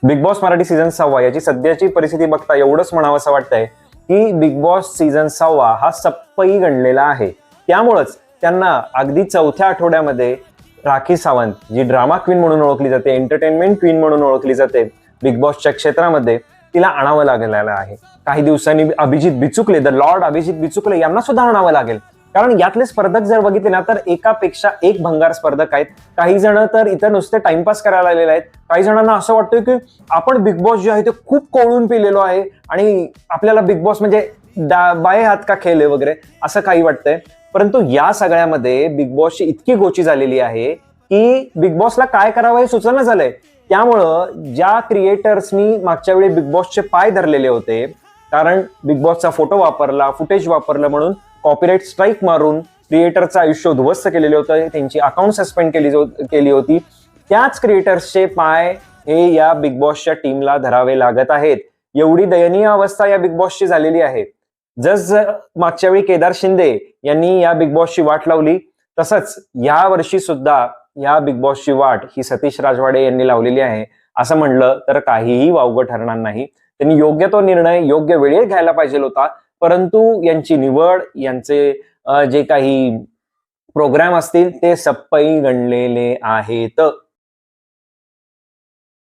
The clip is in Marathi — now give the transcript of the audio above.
बिग बॉस मराठी सीझन 6 याची सध्याची परिस्थिती बघता एवढंच म्हणावं असं वाटतंय की बिग बॉस सीझन 6 हा सप्पई गणलेला आहे. त्यामुळंच त्यांना अगदी चौथ्या आठवड्यामध्ये राखी सावंत, जी ड्रामा क्वीन म्हणून ओळखली जाते, एंटरटेनमेंट क्वीन म्हणून ओळखली जाते बिग बॉसच्या क्षेत्रामध्ये, तिला आणावं लागलेलं आहे. काही दिवसांनी अभिजित बिचुकले, द लॉर्ड अभिजित बिचुकले यांना सुद्धा आणावं लागेल. कारण यातले स्पर्धक जर बघितले ना तर एकापेक्षा एक भंगार स्पर्धक आहेत. काही जण तर इथं नुसते टाइमपास करायला आलेले आहेत. काही जणांना असं वाटतंय की आपण बिग बॉस जे आहे ते खूप कोळून पिलेलो आहे आणि आपल्याला बिग बॉस म्हणजे बाय हात का खेळ आहे वगैरे असं काही वाटतंय. परंतु या सगळ्यामध्ये बिग बॉसची इतकी गोची झालेली आहे की बिग बॉसला काय करावं हे सुचना झालंय. त्यामुळं ज्या क्रिएटर्सनी मागच्या वेळी बिग बॉसचे पाय धरलेले होते, कारण बिग बॉसचा फोटो वापरला, फुटेज वापरलं म्हणून कॉपीराईट स्ट्राईक मारून क्रिएटरचं आयुष्य उद्ध्वस्त केलेले होतं, त्यांची अकाउंट सस्पेंड केली होती, त्याच क्रिएटर्सचे पाय हे या बिग बॉसच्या टीमला धरावे लागत आहेत. एवढी दयनीय अवस्था या बिग बॉसची झालेली आहे. जस मागच्या वेळी केदार शिंदे यांनी या बिग बॉसची वाट लावली, तसंच या वर्षी सुद्धा या बिग बॉसची वाट ही सतीश राजवाडे यांनी लावलेली आहे. असं म्हणलं तर काहीही वावगं ठरणार नाही. त्यांनी योग्य तो निर्णय योग्य वेळेत घ्यायला पाहिजे होता, परंतु यांची निवड, यांचे जे काही प्रोग्राम असतील ते सप्पई गणलेले आहेत.